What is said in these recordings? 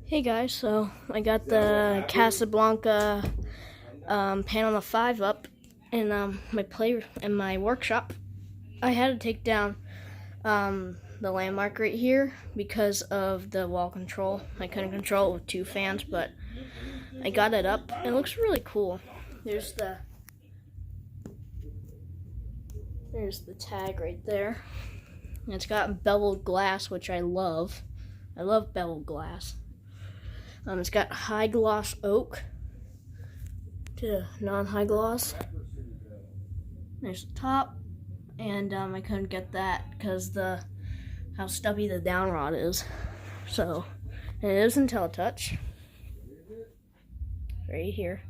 Hey guys, so I got the Casablanca Panama 5 up in my workshop. I had to take down the landmark right here because of the wall control. I couldn't control it with two fans, but I got it up. It looks really cool. There's the tag right there. And it's got beveled glass, which I love. I love beveled glass. It's got high gloss oak to non-high gloss. There's the top, and I couldn't get that because how stubby the down rod is. So, and it is IntelliTouch right here.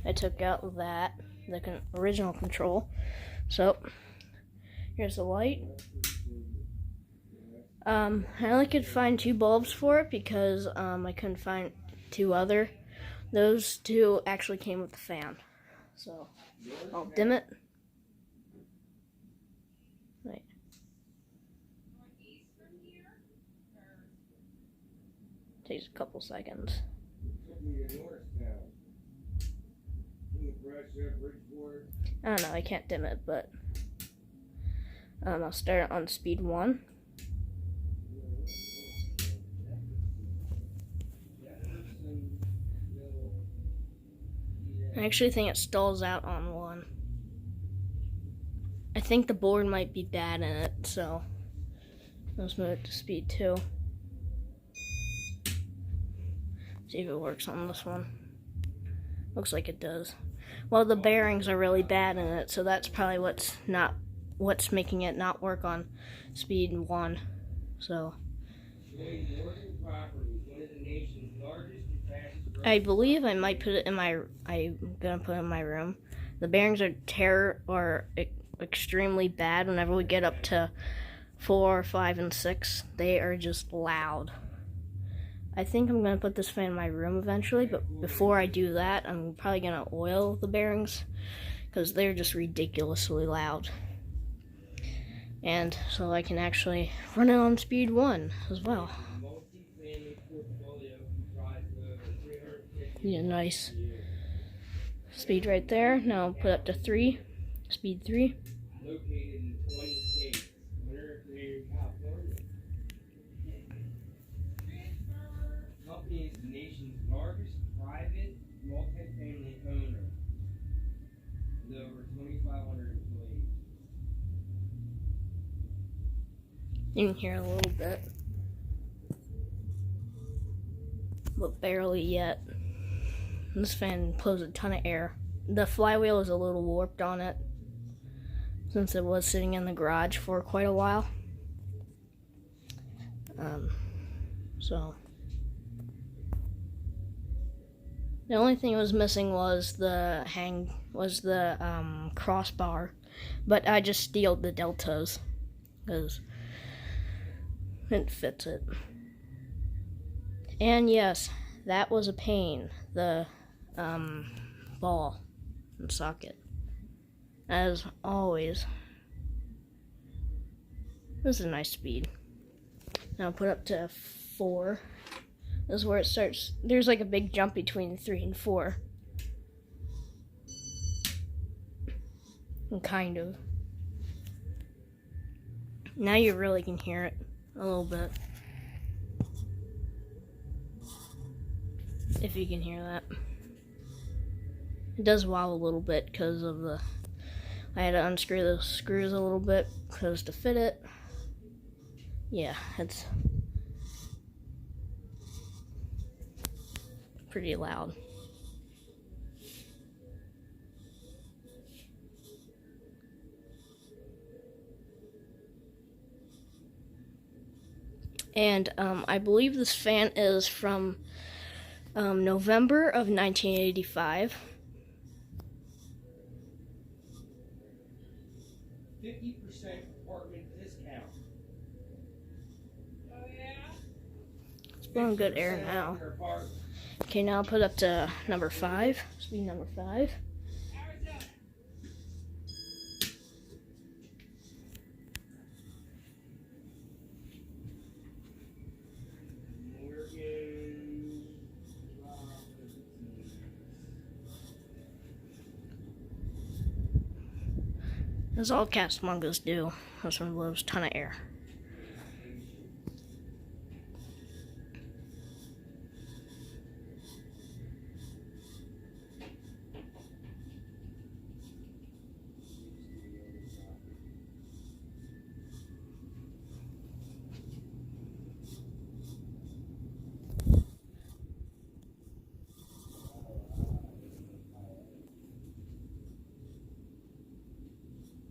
I took out the original control. So here's the light. I only could find two bulbs for it because I couldn't find two other. Those two actually came with the fan. So I'll dim it. Right. Takes a couple seconds. I don't know, I can't dim it, but I'll start it on speed 1. I actually think it stalls out on 1. I think the board might be bad in it, so let's move it to speed 2. See if it works on this one. Looks like it does. Well, the bearings are really bad in it, so that's probably what's making it not work on speed 1. So I believe I might put it in I'm gonna put it in my room. The bearings are extremely bad whenever we get up to 4, 5, and 6. They are just loud. I think I'm gonna put this fan in my room eventually, but before I do that, I'm probably gonna oil the bearings because they're just ridiculously loud. And so I can actually run it on speed 1 as well. Yeah, nice speed right there. Now I'll put up to 3, speed 3. Located in 20 states, California. The company is the nation's largest private multifamily owner with over 2,500 employees. You can hear a little bit, but barely yet. This fan blows a ton of air. The flywheel is a little warped on it since it was sitting in the garage for quite a while. So the only thing it was missing was the crossbar, but I just steeled the deltas because it fits it. And yes, that was a pain. The ball and socket. As always. This is a nice speed. Now I'll put up to 4. This is where it starts. There's like a big jump between 3 and 4. And kind of. Now you really can hear it a little bit. If you can hear that. It does wobble a little bit because of I had to unscrew the screws a little bit because to fit it. Yeah, it's pretty loud. And I believe this fan is from November of 1985. 50% apartment discount. Oh yeah? It's blowing good air now. Okay, now I'll put up to number 5. Speed number 5. That's all Casablancas do. This one blows a ton of air.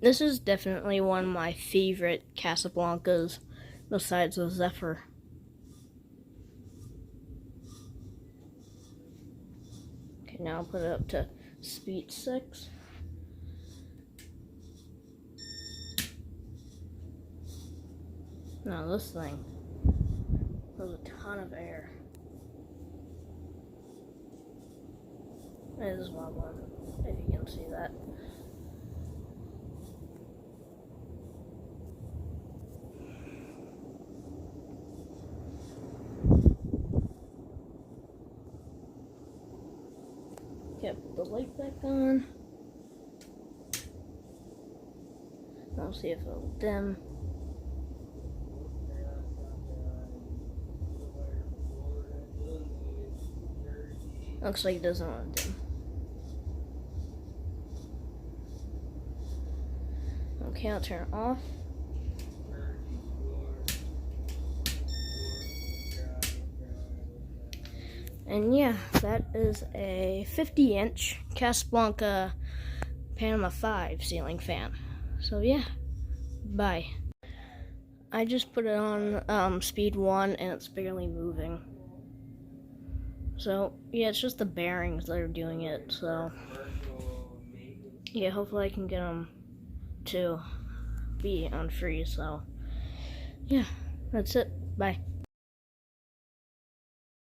This is definitely one of my favorite Casablancas, besides the Zephyr. Okay, now I'll put it up to speed 6. Now this thing has a ton of air. This is one, if you can see that. Okay, put the light back on. I'll see if it'll dim. Looks like it doesn't want to dim. Okay, I'll turn it off. And yeah, that is a 50-inch Casablanca Panama 5 ceiling fan. So yeah, bye. I just put it on speed 1 and it's barely moving. So yeah, it's just the bearings that are doing it. So yeah, hopefully I can get them to be on freeze. So yeah, that's it. Bye.